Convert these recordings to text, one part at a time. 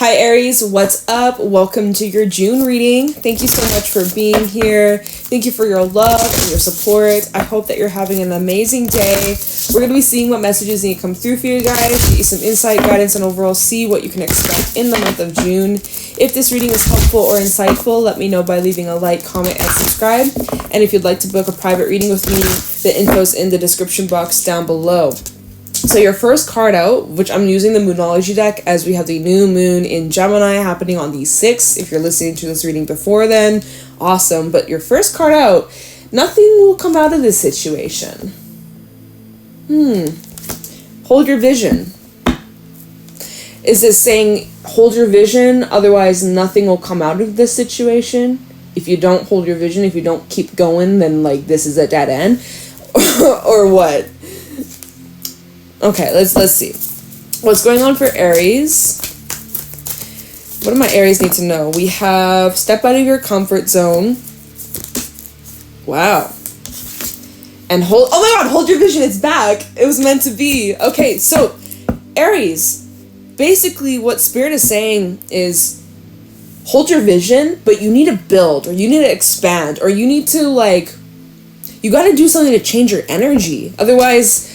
Hi Aries, what's up? Welcome to your June reading. Thank you so much for being here. Thank you for your love and your support. I hope that you're having an amazing day. We're going to be seeing what messages need to come through for you guys, get you some insight, guidance, and overall see what you can expect in the month of June. If this reading is helpful or insightful, let me know by leaving a like, comment, and subscribe. And if you'd like to book a private reading with me, the info's in the description box down below. So your first card out, which I'm using the Moonology deck as we have the new moon in Gemini happening on the 6th. If you're listening to this reading before then, awesome. But your first card out, nothing will come out of this situation. Hold your vision. Is this saying hold your vision, otherwise nothing will come out of this situation? If you don't hold your vision, if you don't keep going, then like this is a dead end? Or what? Okay, let's see. What's going on for Aries? What do my Aries need to know? We have step out of your comfort zone. Wow. And hold, oh my god, hold your vision, it's back. It was meant to be. Okay, so Aries, basically what Spirit is saying is hold your vision, but you need to build, or you need to expand, or you need to you got to do something to change your energy. Otherwise,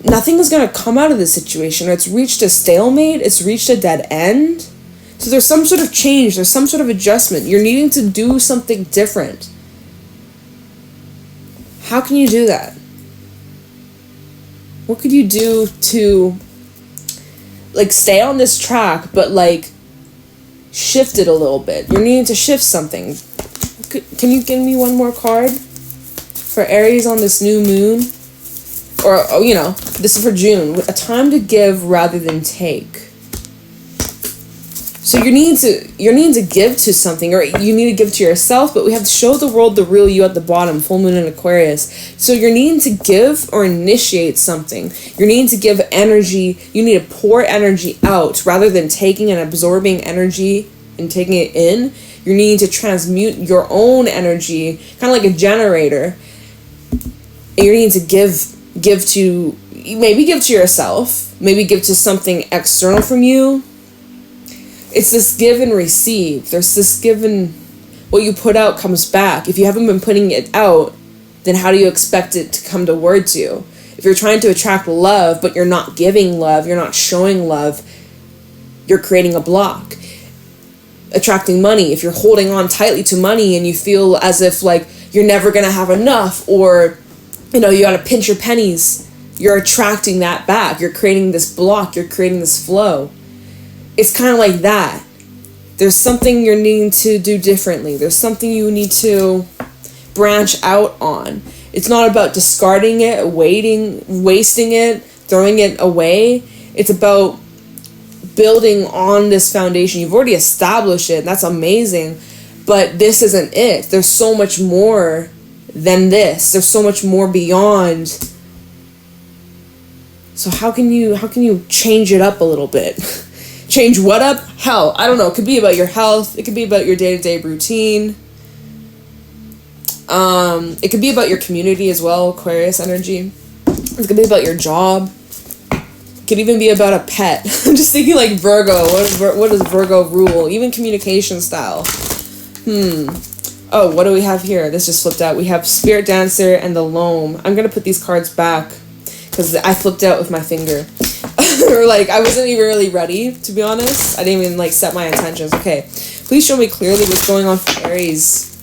nothing is going to come out of this situation. It's reached a stalemate. It's reached a dead end. So there's some sort of change. There's some sort of adjustment. You're needing to do something different. How can you do that? What could you do to stay on this track, but shift it a little bit? You're needing to shift something. Can you give me one more card for Aries on this new moon? Or, this is for June. A time to give rather than take. So you need to give to something, or you need to give to yourself, but we have to show the world the real you at the bottom, full moon in Aquarius. So you're needing to give or initiate something. You're needing to give energy. You need to pour energy out rather than taking and absorbing energy and taking it in. You're needing to transmute your own energy, kind of like a generator. And you're needing to give to yourself, maybe give to something external from you. It's this give and receive. There's this give and what you put out comes back. If you haven't been putting it out, then how do you expect it to come towards you? If you're trying to attract love, but you're not giving love, you're not showing love, you're creating a block. Attracting money, if you're holding on tightly to money and you feel as if you're never going to have enough, or you got to pinch your pennies, you're attracting that back. You're creating this block. You're creating this flow. It's kind of like that. There's something you're needing to do differently. There's something you need to branch out on. It's not about discarding it, wasting it, throwing it away. It's about building on this foundation. You've already established it. That's amazing. But this isn't it. There's so much more than this. There's so much more beyond. So how can you change it up a little bit? Change what up? Hell, I don't know. It could be about your health. It could be about your day-to-day routine. It could be about your community as well, Aquarius energy. It could be about your job. It could even be about a pet. I'm just thinking Virgo. What does Virgo rule? Even communication style. Oh, what do we have here? This just flipped out. We have Spirit Dancer and the Loam. I'm going to put these cards back because I flipped out with my finger. Or I wasn't even really ready, to be honest. I didn't even set my intentions. Okay. Please show me clearly what's going on for Aries.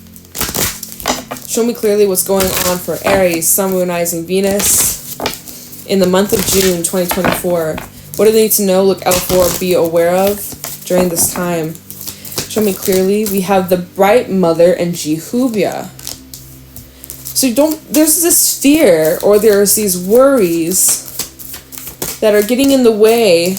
Show me clearly what's going on for Aries, Sun, Moon, Rising, Venus in the month of June 2024. What do they need to know, look out for, be aware of during this time? Show me clearly. We have the Bright Mother and Jehubia. So there's this fear, or there's these worries that are getting in the way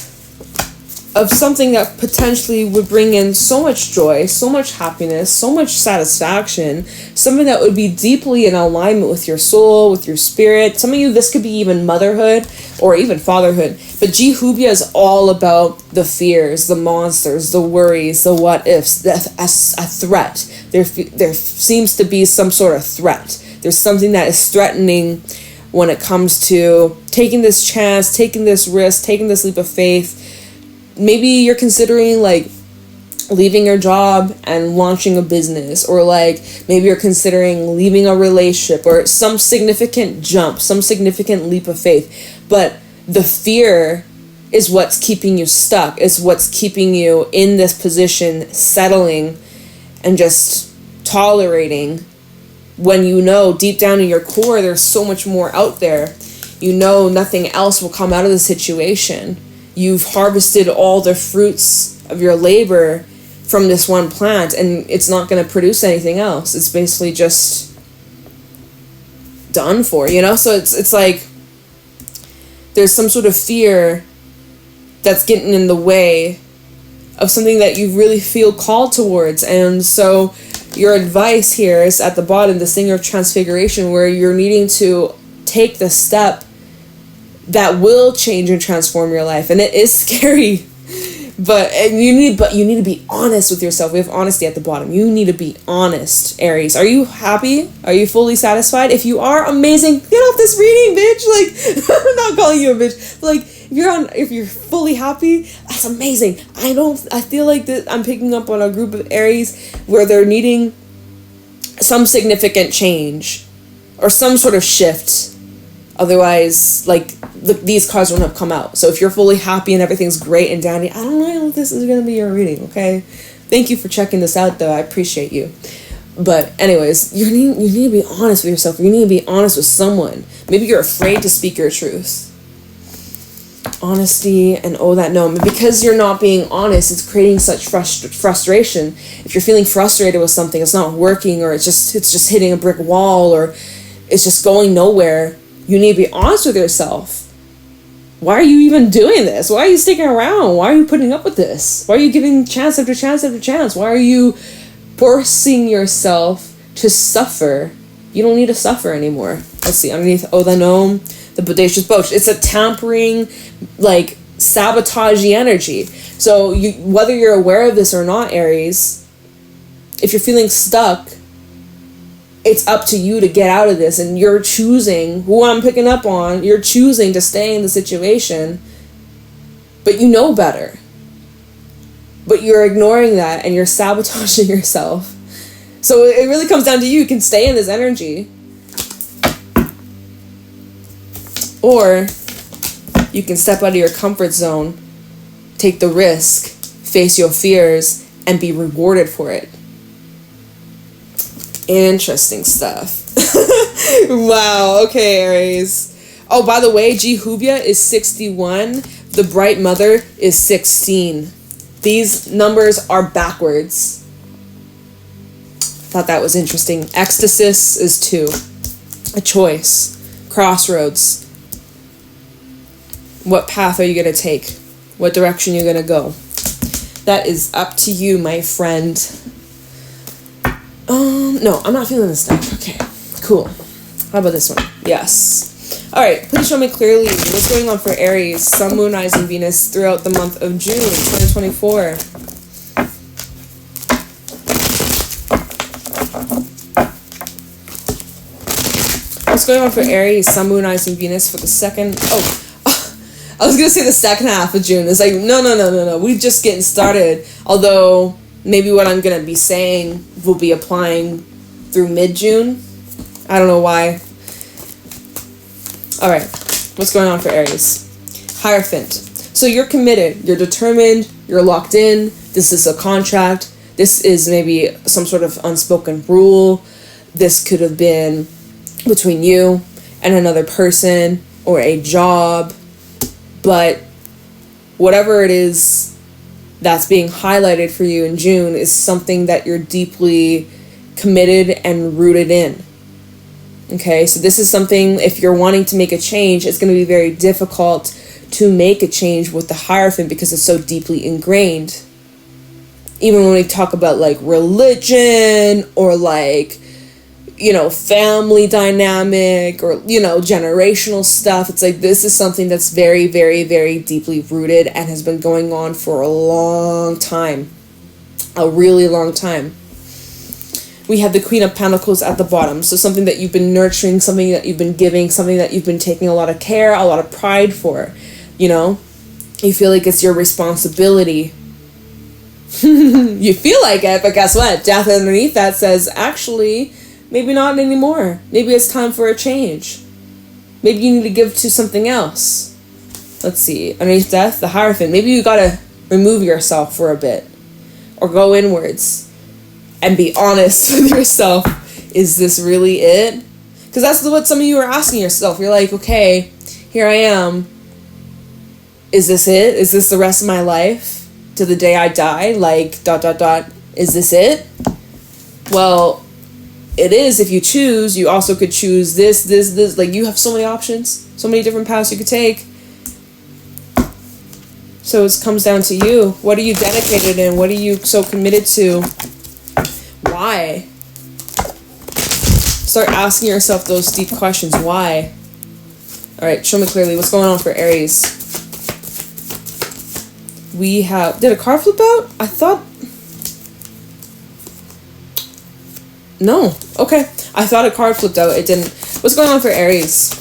of something that potentially would bring in so much joy, so much happiness, so much satisfaction, something that would be deeply in alignment with your soul, with your spirit. Some of you, this could be even motherhood or even fatherhood. But Jehubia is all about the fears, the monsters, the worries, the what ifs, a threat. There seems to be some sort of threat. There's something that is threatening when it comes to taking this chance, taking this risk, taking this leap of faith. Maybe you're considering leaving your job and launching a business, or like maybe you're considering leaving a relationship, or some significant jump, some significant leap of faith. But the fear is what's keeping you stuck, is what's keeping you in this position, settling and just tolerating, when you know deep down in your core there's so much more out there. You know nothing else will come out of the situation. You've harvested all the fruits of your labor from this one plant, and it's not going to produce anything else. It's basically just done for, you know? So it's like there's some sort of fear that's getting in the way of something that you really feel called towards. And so your advice here is at the bottom, the singer of transfiguration, where you're needing to take the step that will change and transform your life. And it is scary, but you need to be honest with yourself. We have honesty at the bottom. You need to be honest, Aries. Are you happy? Are you fully satisfied? If you are, amazing. Get off this reading, bitch. Like, I'm not calling you a bitch, but like, if you're fully happy, that's amazing. I feel like that I'm picking up on a group of Aries where they're needing some significant change or some sort of shift. Otherwise, like, these cards wouldn't have come out. So if you're fully happy and everything's great and dandy, I don't know if this is going to be your reading, okay? Thank you for checking this out, though. I appreciate you. But anyways, you need to be honest with yourself. You need to be honest with someone. Maybe you're afraid to speak your truth. Honesty and because you're not being honest, it's creating such frustration. If you're feeling frustrated with something, it's not working, or it's just hitting a brick wall, or it's just going nowhere, you need to be honest with yourself. Why are you even doing this? Why are you sticking around? Why are you putting up with this? Why are you giving chance after chance after chance? Why are you forcing yourself to suffer? You don't need to suffer anymore. Let's see, underneath the bodacious boast. It's a tampering, like, sabotagey energy. So whether you're aware of this or not, Aries, if you're feeling stuck, it's up to you to get out of this, and you're choosing who I'm picking up on. You're choosing to stay in the situation, but you know better. But you're ignoring that, and you're sabotaging yourself. So it really comes down to you. You can stay in this energy, or you can step out of your comfort zone, take the risk, face your fears, and be rewarded for it. Interesting stuff. Wow. Okay, Aries. Oh, by the way, Jehuvia is 61. The Bright Mother is 16. These numbers are backwards. Thought that was interesting. Ecstasis is 2. A choice. Crossroads. What path are you going to take? What direction you're going to go? That is up to you, my friend. No, I'm not feeling this stuff. Okay, cool. How about this one? Yes. All right, please show me clearly what's going on for Aries, Sun, Moon, Rising, Venus throughout the month of June 2024. What's going on for Aries, Sun, Moon, Rising, Venus for the second... I was going to say the second half of June. It's like, no. We're just getting started. Although, maybe what I'm going to be saying will be applying through mid-June. I don't know why. All right. What's going on for Aries? Hierophant. So you're committed. You're determined. You're locked in. This is a contract. This is maybe some sort of unspoken rule. This could have been between you and another person or a job. But whatever it is that's being highlighted for you in June is something that you're deeply committed and rooted in. Okay, so this is something, if you're wanting to make a change, it's going to be very difficult to make a change with the Hierophant because it's so deeply ingrained. Even when we talk about like religion or like, you know, family dynamic or, you know, generational stuff. It's like, this is something that's very, very, very deeply rooted and has been going on for a long time. A really long time. We have the Queen of Pentacles at the bottom. So something that you've been nurturing, something that you've been giving, something that you've been taking a lot of care, a lot of pride for, you know? You feel like it's your responsibility. You feel like it, but guess what? Death underneath that says, actually, maybe not anymore. Maybe it's time for a change. Maybe you need to give to something else. Let's see. Underneath death, the Hierophant. Maybe you gotta remove yourself for a bit. Or go inwards. And be honest with yourself. Is this really it? Because that's what some of you are asking yourself. You're like, okay, here I am. Is this it? Is this the rest of my life? To the day I die? Like, ... Is this it? Well, it is if you choose. You also could choose this. Like, you have so many options. So many different paths you could take. So it comes down to you. What are you dedicated in? What are you so committed to? Why? Start asking yourself those deep questions. Why? Alright, show me clearly. What's going on for Aries? We have... Did a card flip out? I thought... No. Okay. I thought a card flipped out. It didn't. What's going on for Aries?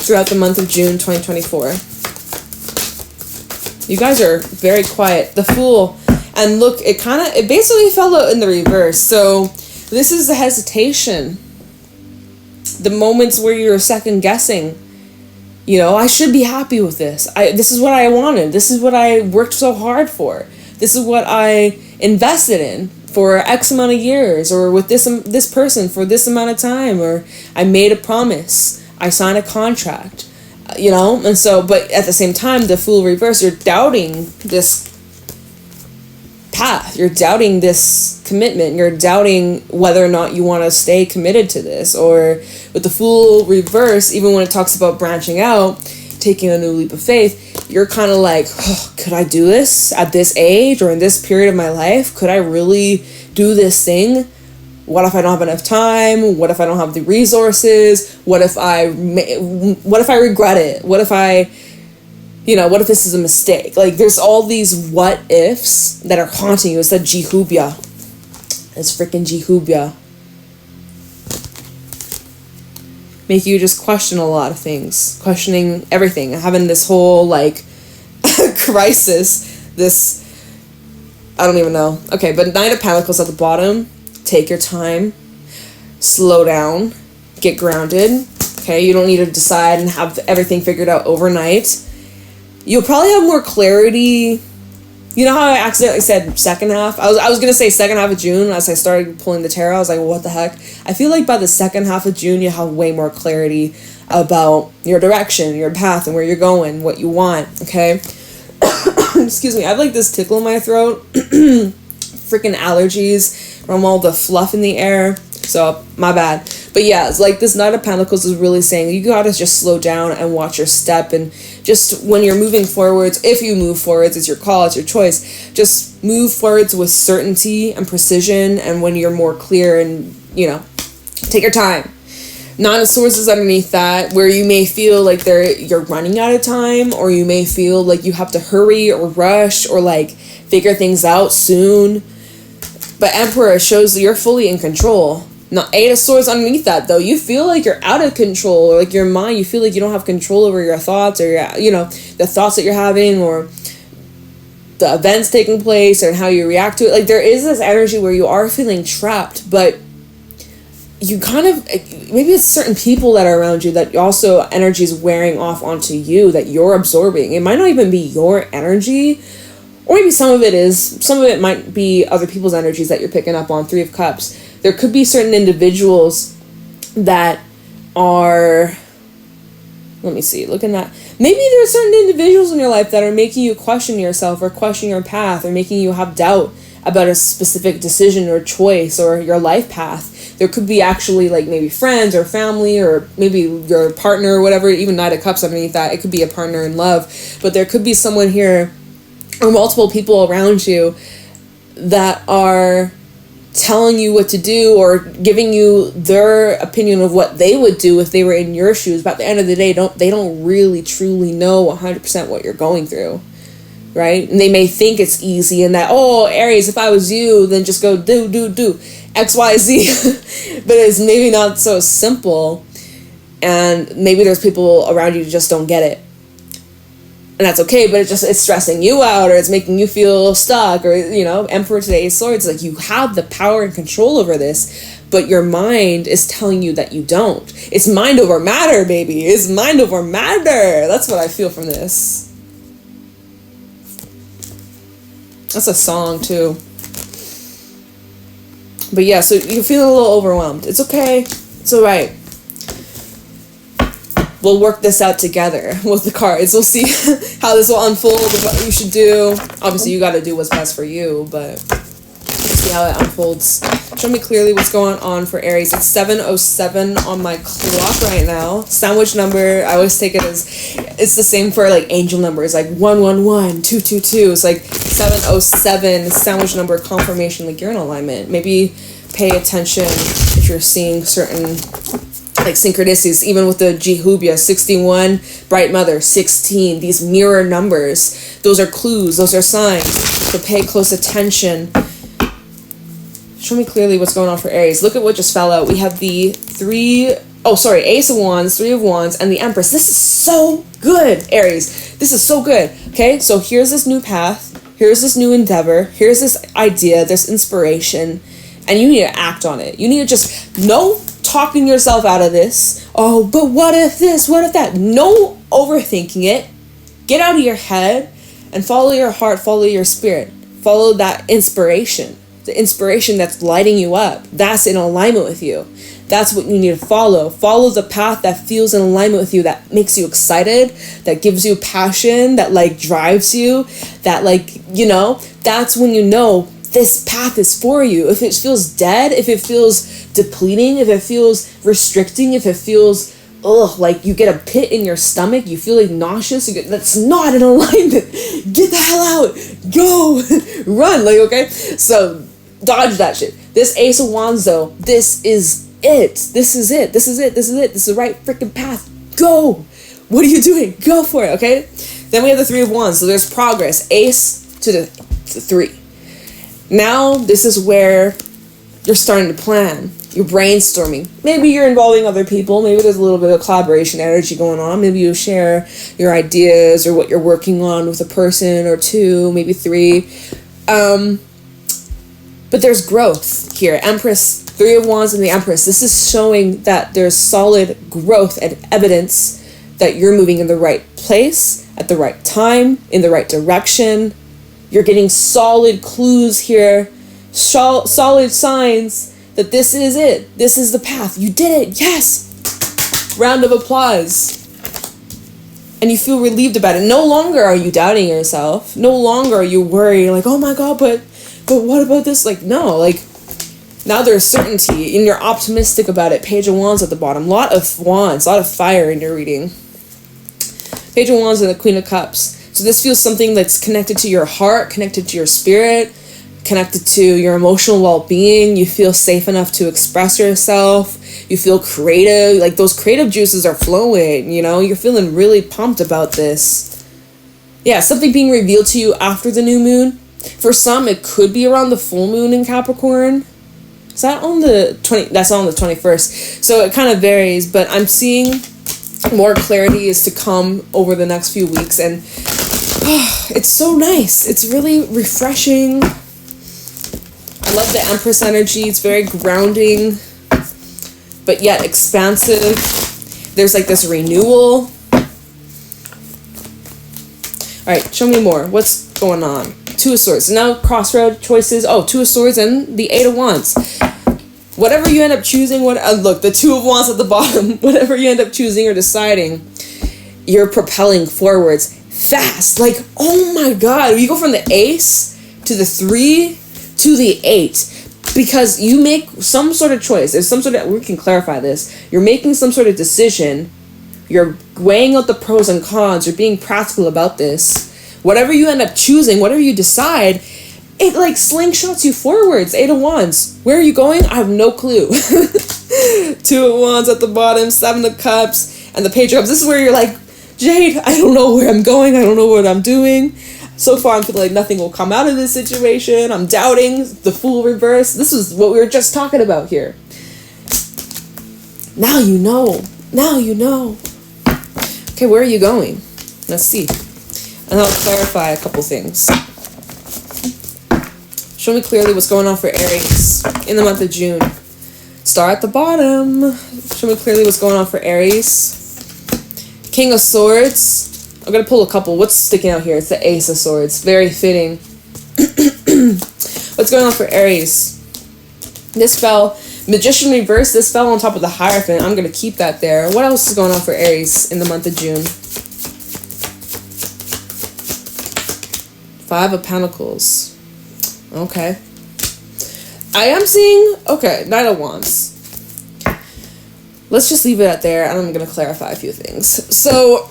Throughout the month of June 2024. You guys are very quiet. The Fool. And look, it basically fell out in the reverse. So this is the hesitation. The moments where you're second guessing. You know, I should be happy with this. This is what I wanted. This is what I worked so hard for. This is what I invested in for X amount of years, or with this person for this amount of time, or I made a promise. I signed a contract. You know, and so, but at the same time, the Fool reverse, you're doubting this path. You're doubting this commitment. You're doubting whether or not you want to stay committed to this. Or with the Fool reverse, even when it talks about branching out, taking a new leap of faith, you're kind of like, oh, could I do this at this age or in this period of my life? Could I really do this thing? What if I don't have enough time? What if I don't have the resources? What if I regret it? What if what if this is a mistake? Like, there's all these what ifs that are haunting you. It's that Jehubia. It's freaking Jehubia. Make you just question a lot of things. Questioning everything. Having this whole, like, crisis. This, I don't even know. Okay, but Knight of Pentacles at the bottom. Take your time. Slow down. Get grounded. Okay, you don't need to decide and have everything figured out overnight. You'll probably have more clarity. You know how I accidentally said second half? I was going to say second half of June as I started pulling the tarot. I was like, well, what the heck? I feel like by the second half of June, you have way more clarity about your direction, your path, and where you're going, what you want, okay? Excuse me. I have like this tickle in my throat. Freaking allergies from all the fluff in the air. So, my bad. But yeah, it's like this Knight of Pentacles is really saying you gotta just slow down and watch your step, and just when you're moving forwards, if you move forwards, it's your call, it's your choice, just move forwards with certainty and precision, and when you're more clear, and take your time. Nine of Swords is underneath that, where you may feel like you're running out of time, or you may feel like you have to hurry or rush or like figure things out soon. But Emperor shows that you're fully in control. Now, Eight of Swords underneath that, though, you feel like you're out of control, or like your mind, you feel like you don't have control over your thoughts, or the thoughts that you're having, or the events taking place, and how you react to it. Like, there is this energy where you are feeling trapped, but you kind of, maybe it's certain people that are around you that also energy is wearing off onto you, that you're absorbing. It might not even be your energy, or maybe some of it might be other people's energies that you're picking up on. Three of Cups. There could be certain individuals that are, let me see, looking at, maybe there are certain individuals in your life that are making you question yourself, or question your path, or making you have doubt about a specific decision or choice or your life path. There could be actually like maybe friends or family, or maybe your partner or whatever, even Knight of Cups underneath that. It could be a partner in love, but there could be someone here or multiple people around you that are telling you what to do, or giving you their opinion of what they would do if they were in your shoes. But at the end of the day, they don't really truly know 100% what you're going through, right? And they may think it's easy, and that, oh, Aries, if I was you, then just go do X, Y, Z. But it's maybe not so simple, and maybe there's people around you who just don't get it. And that's okay, but it's stressing you out, or it's making you feel stuck, or, you know, Emperor to the Ace of Swords. Like, you have the power and control over this, but your mind is telling you that you don't. It's mind over matter, baby. It's mind over matter. That's what I feel from this. That's a song, too. But yeah, so you're feeling a little overwhelmed. It's okay. It's all right. We'll work this out together with the cards. We'll see how this will unfold, what you should do. Obviously, you got to do what's best for you, but we'll see how it unfolds. Show me clearly what's going on for Aries. It's 7:07 on my clock right now. Sandwich number, I always take it as, it's the same for like angel numbers, like 111, 222. It's like 7:07, sandwich number confirmation, like you're in alignment. Maybe pay attention if you're seeing certain like synchronicities, even with the Jehubia, 61, Bright Mother, 16, these mirror numbers. Those are clues, those are signs. So pay close attention. Show me clearly what's going on for Aries. Look at what just fell out. We have the Ace of Wands, Three of Wands, and the Empress. This is so good, Aries. This is so good. Okay, so here's this new path. Here's this new endeavor. Here's this idea, this inspiration. And you need to act on it. You need to just know, talking yourself out of this. Oh, but what if this? What if that? No overthinking it. Get out of your head and follow your heart, follow your spirit. Follow that inspiration. The inspiration that's lighting you up. That's in alignment with you. That's what you need to follow. Follow the path that feels in alignment with you, that makes you excited, that gives you passion, that like drives you, that like, you know, that's when you know this path is for you. If it feels dead, if it feels depleting, if it feels restricting, if it feels like you get a pit in your stomach, you feel like nauseous, that's not in alignment. Get the hell out. Go. Run. Like, okay? So dodge that shit. This Ace of Wands though, this is it. This is it. This is it. This is it. This is the right freaking path. Go. What are you doing? Go for it, okay? Then we have the Three of Wands. So there's progress. Ace to the 3. Now, this is where you're starting to plan. You're brainstorming. Maybe you're involving other people. Maybe there's a little bit of collaboration energy going on. Maybe you share your ideas or what you're working on with a person or 2, maybe 3. But there's growth here. Empress, Three of Wands, and the Empress. This is showing that there's solid growth and evidence that you're moving in the right place, at the right time, in the right direction. You're getting solid clues here, solid signs that this is it. This is the path. You did it. Yes. Round of applause. And you feel relieved about it. No longer are you doubting yourself. No longer are you worrying like, oh my God, but what about this? Like, no, like now there's certainty and you're optimistic about it. Page of Wands at the bottom. Lot of wands, a lot of fire in your reading. Page of Wands and the Queen of Cups. So this feels something that's connected to your heart, connected to your spirit, connected to your emotional well-being. You feel safe enough to express yourself. You feel creative. Like those creative juices are flowing, you know? You're feeling really pumped about this. Yeah, something being revealed to you after the new moon. For some, it could be around the full moon in Capricorn. Is that on the 20? That's on the 21st. So it kind of varies, but I'm seeing more clarity is to come over the next few weeks, and it's so nice. It's really refreshing. I love the Empress energy. It's very grounding, but yet expansive. There's like this renewal. All right, show me more. What's going on? Two of Swords. Now crossroad choices. Oh, Two of Swords and the Eight of Wands. Whatever you end up choosing, look, the Two of Wands at the bottom. Whatever you end up choosing or deciding, you're propelling forwards fast. Like, oh my God. You go from the Ace to the 3 to the 8 because you make some sort of choice. There's some sort of, we can clarify this. You're making some sort of decision. You're weighing out the pros and cons. You're being practical about this. Whatever you end up choosing, whatever you decide, it like slingshots you forwards. Eight of Wands. Where are you going? I have no clue. Two of Wands at the bottom, Seven of Cups, and the Page of Cups. This is where you're like, Jade, I don't know where I'm going. I don't know what I'm doing. So far, I'm feeling like nothing will come out of this situation. I'm doubting. The Fool reverse. This is what we were just talking about here. Now you know. Now you know. Okay, where are you going? Let's see. And I'll clarify a couple things. Show me clearly what's going on for Aries in the month of June. Star at the bottom. Show me clearly what's going on for Aries. King of Swords. I'm going to pull a couple. What's sticking out here? It's the Ace of Swords. Very fitting. What's going on for Aries? This fell. Magician reverse. This fell on top of the Hierophant. I'm going to keep that there. What else is going on for Aries in the month of June? 5 of Pentacles. Okay. I am seeing, okay, Knight of Wands. Let's just leave it at there, and I'm going to clarify a few things. So,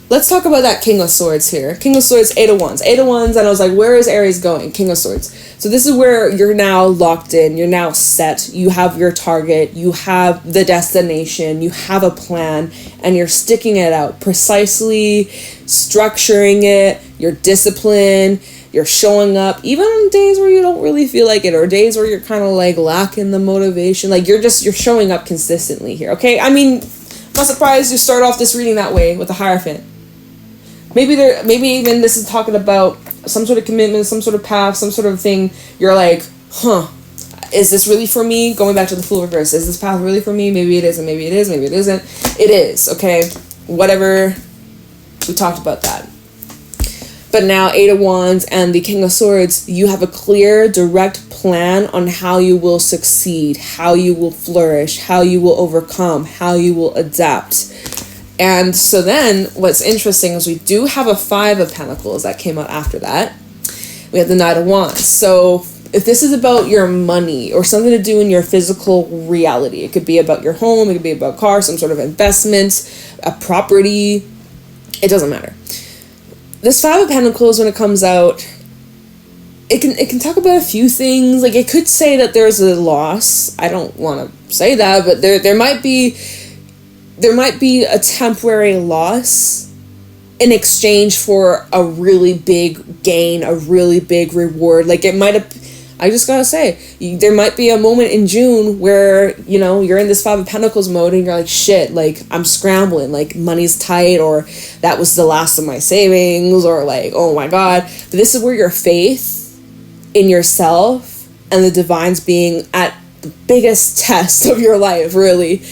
let's talk about that King of Swords here. King of Swords, 8 of Wands. 8 of Wands, and I was like, where is Aries going? King of Swords. So this is where you're now locked in. You're now set. You have your target. You have the destination. You have a plan, and you're sticking it out. Precisely structuring it. You're disciplined. You're showing up. Even on days where you don't really feel like it, or days where you're kind of like lacking the motivation. Like you're showing up consistently here, okay? I mean, I'm not surprised you start off this reading that way with the Hierophant. Maybe even this is talking about some sort of commitment, some sort of path, some sort of thing. You're like, is this really for me? Going back to the Fool reverse, is this path really for me? Maybe it isn't, maybe it is, maybe it isn't. It is, okay? Whatever, we talked about that. But now 8 of Wands and the King of Swords, you have a clear, direct plan on how you will succeed, how you will flourish, how you will overcome, how you will adapt. And so then what's interesting is we do have a 5 of Pentacles that came out after that. We have the Knight of Wands. So if this is about your money or something to do in your physical reality, it could be about your home, it could be about a car, some sort of investment, a property, it doesn't matter. This 5 of Pentacles, when it comes out, it can talk about a few things. Like, it could say that there's a loss. I don't want to say that, but there might be a temporary loss in exchange for a really big gain, a really big reward. Like, it might have, I just gotta say, there might be a moment in June where, you know, you're in this 5 of Pentacles mode and you're like, shit, like, I'm scrambling, like, money's tight, or that was the last of my savings, or like, oh my God. But this is where your faith in yourself and the divine's being at the biggest test of your life, really.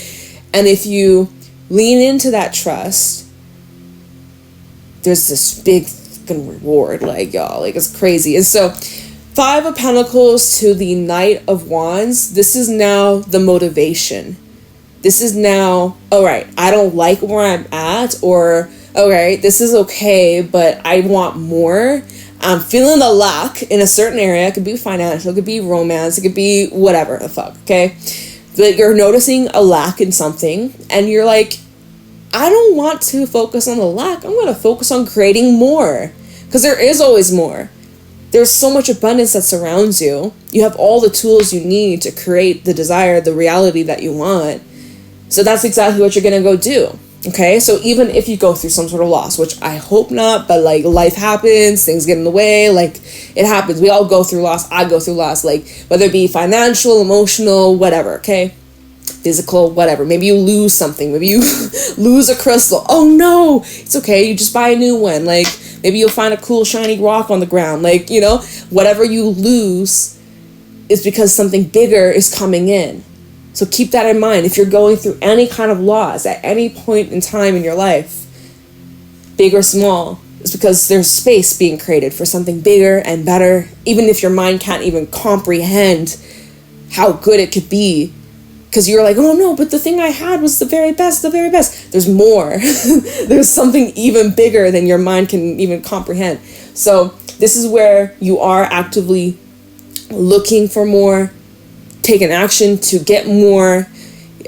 And if you lean into that trust, there's this big fucking reward, like, y'all, like, it's crazy. And so 5 of Pentacles to the Knight of Wands, this is now the motivation. This is now, all right, I don't like where I'm at, or, okay, this is okay, but I want more. I'm feeling the lack in a certain area. It could be financial, it could be romance, it could be whatever the fuck, okay? But you're noticing a lack in something, and you're like, I don't want to focus on the lack. I'm going to focus on creating more, because there is always more. There's so much abundance that surrounds you. You have all the tools you need to create the desire, the reality that you want. So that's exactly what you're going to go do. Okay? So even if you go through some sort of loss, which I hope not, but like life happens, things get in the way, like it happens. We all go through loss. I go through loss, like whether it be financial, emotional, whatever, okay? Physical, whatever. Maybe you lose something. Maybe you lose a crystal. Oh no, it's okay. You just buy a new one. Like, maybe you'll find a cool shiny rock on the ground. Like, you know, whatever you lose is because something bigger is coming in. So keep that in mind. If you're going through any kind of loss at any point in time in your life, big or small, it's because there's space being created for something bigger and better. Even if your mind can't even comprehend how good it could be, because you're like, oh no, but the thing I had was the very best, the very best. There's more. There's something even bigger than your mind can even comprehend. So this is where you are actively looking for more, taking action to get more,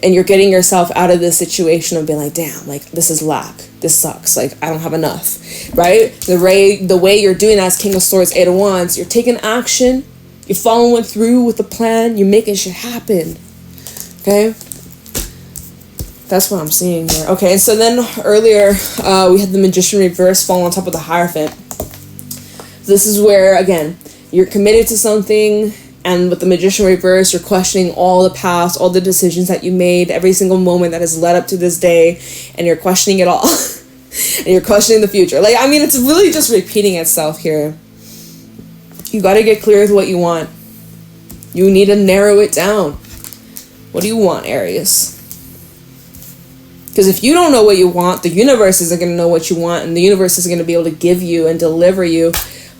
and you're getting yourself out of this situation of being like, damn, like, this is lack. This sucks. Like, I don't have enough, right? The way you're doing that is King of Swords, 8 of Wands. You're taking action. You're following through with the plan. You're making shit happen. Okay, that's what I'm seeing here. Okay, and so then earlier we had the Magician reverse fall on top of the Hierophant. This is where, again, you're committed to something, and with the Magician reverse, you're questioning all the past, all the decisions that you made, every single moment that has led up to this day, and you're questioning it all. and you're questioning the future. Like, I mean, it's really just repeating itself here. You got to get clear with what you want. You need to narrow it down. What do you want, Aries? Because if you don't know what you want, the universe isn't going to know what you want, and the universe is going to be able to give you and deliver you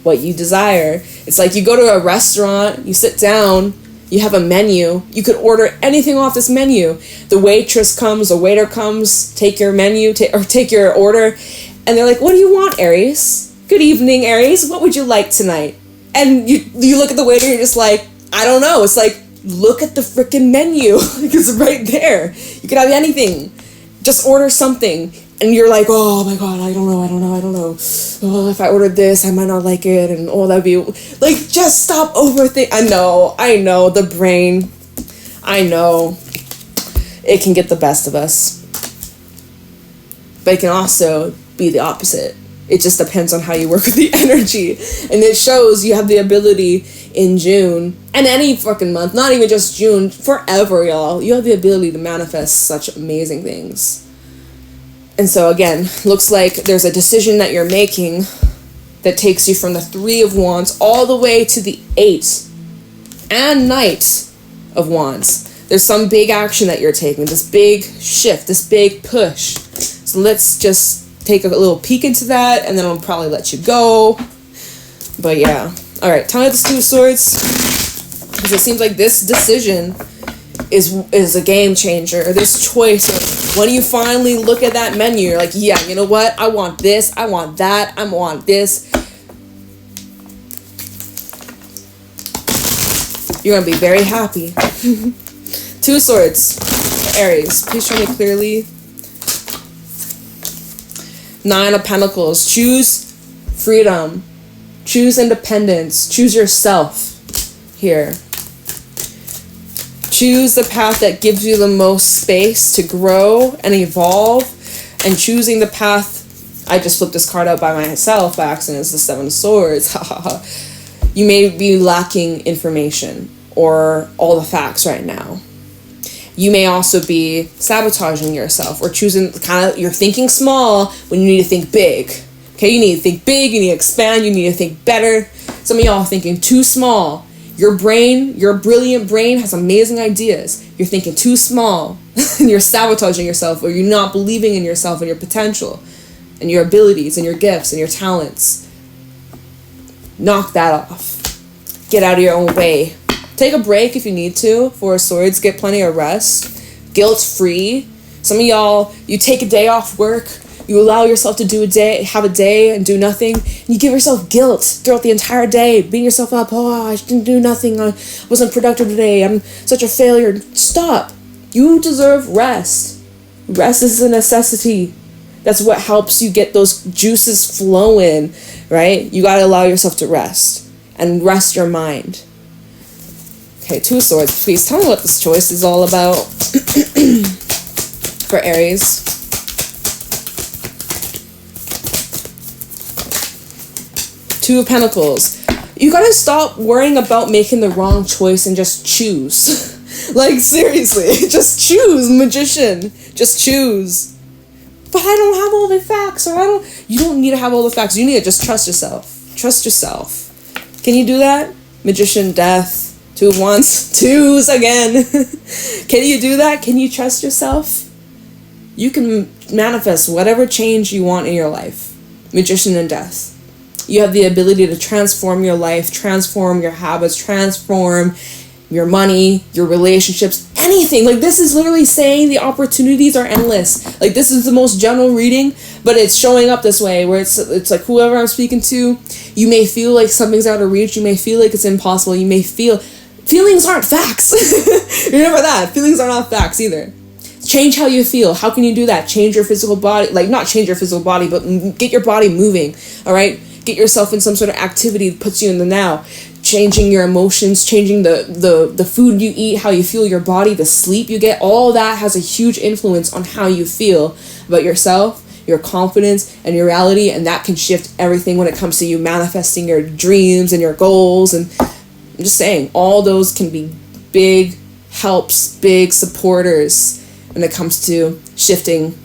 what you desire. It's like you go to a restaurant, you sit down, you have a menu, you could order anything off this menu. The waitress comes, the waiter comes, take your menu, take your order, and they're like, what do you want, Aries? Good evening, Aries. What would you like tonight? And you look at the waiter, and you're just like, I don't know. It's like, look at the freaking menu. It's right there. You could have anything. Just order something. And you're like, oh my God, I don't know. Oh, if I ordered this, I might not like it. And oh, that'd be like, just stop overthinking. I know, the brain. I know. It can get the best of us. But it can also be the opposite. It just depends on how you work with the energy. And it shows you have the ability in June, and any fucking month, not even just June, forever, y'all. You have the ability to manifest such amazing things. And so again, looks like there's a decision that you're making that takes you from the 3 of Wands all the way to the 8 and Knight of Wands. There's some big action that you're taking, this big shift, this big push. So let's just take a little peek into that, and then I'll probably let you go. But yeah. All right, tell me this 2 of Swords, because it seems like this decision is a game changer, or this choice of when you finally look at that menu, you're like, yeah, you know what? I want this, I want that, I want this. You're going to be very happy. 2 of Swords, Aries, please show me clearly. 9 of Pentacles, choose freedom. Choose independence. Choose yourself here. Choose the path that gives you the most space to grow and evolve. And choosing the path, I just flipped this card out by myself by accident, it's the 7 of Swords. You may be lacking information or all the facts right now. You may also be sabotaging yourself or choosing you're thinking small when you need to think big. Okay, you need to think big, you need to expand, you need to think better. Some of y'all are thinking too small. Your brain, your brilliant brain has amazing ideas. You're thinking too small and you're sabotaging yourself, or you're not believing in yourself and your potential and your abilities and your gifts and your talents. Knock that off. Get out of your own way. Take a break if you need to. 4 of Swords, get plenty of rest. Guilt-free. Some of y'all, you take a day off work. You allow yourself to have a day and do nothing. And you give yourself guilt throughout the entire day, beating yourself up. Oh, I didn't do nothing. I wasn't productive today. I'm such a failure. Stop. You deserve rest. Rest is a necessity. That's what helps you get those juices flowing, right? You got to allow yourself to rest and rest your mind. Okay, 2 of Swords, please tell me what this choice is all about for Aries. 2 of Pentacles. You gotta stop worrying about making the wrong choice and just choose. Like, seriously, just choose, Magician. Just choose. But I don't have all the facts, or you don't need to have all the facts. You need to just trust yourself. Trust yourself. Can you do that? Magician, Death. 2 of Wands, 2s again. Can you do that? Can you trust yourself? You can manifest whatever change you want in your life. Magician and Death. You have the ability to transform your life, transform your habits, transform your money, your relationships, anything. Like, this is literally saying the opportunities are endless. Like, this is the most general reading, but it's showing up this way where it's like whoever I'm speaking to, you may feel like something's out of reach. You may feel like it's impossible. You may feel... Feelings aren't facts. Remember that. Feelings are not facts either. Change how you feel. How can you do that? Change your physical body. Like, not change your physical body, but get your body moving. All right? Get yourself in some sort of activity that puts you in the now. Changing your emotions, changing the food you eat, how you feel your body, the sleep you get. All that has a huge influence on how you feel about yourself, your confidence, and your reality. And that can shift everything when it comes to you manifesting your dreams and your goals. And I'm just saying, all those can be big helps, big supporters when it comes to shifting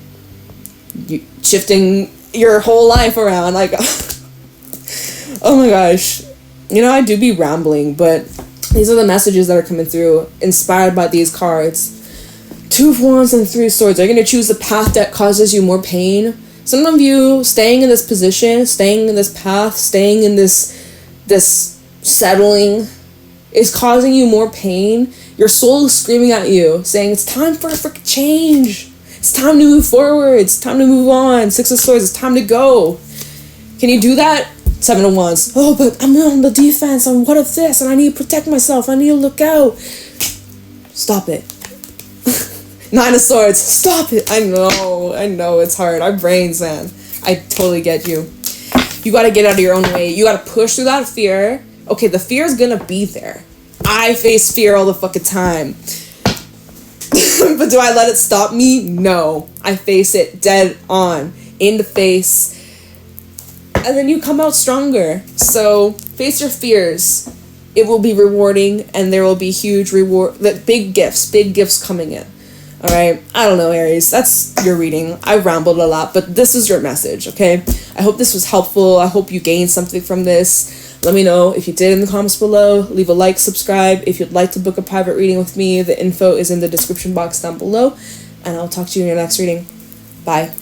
your whole life around. Like, oh my gosh. You know, I do be rambling, but these are the messages that are coming through, inspired by these cards. 2 of Wands and 3 of Swords. Are you going to choose the path that causes you more pain? Some of you staying in this position, staying in this path, staying in this settling is causing you more pain. Your soul is screaming at you, saying it's time for a freaking change. It's time to move forward. It's time to move on. 6 of Swords. It's time to go. Can you do that? 7 of Wands. Oh, but I'm on the defense. And what if this? And I need to protect myself. I need to look out. Stop it. 9 of Swords. Stop it. I know. It's hard. Our brains, man. I totally get you. You got to get out of your own way. You got to push through that fear. Okay, the fear is going to be there. I face fear all the fucking time. But do I let it stop me? No. I face it dead on. In the face. And then you come out stronger. So, face your fears. It will be rewarding, and there will be huge reward, big gifts coming in. Alright? I don't know, Aries. That's your reading. I rambled a lot, but this is your message, okay? I hope this was helpful. I hope you gained something from this. Let me know if you did in the comments below. Leave a like, subscribe. If you'd like to book a private reading with me, the info is in the description box down below. And I'll talk to you in your next reading. Bye.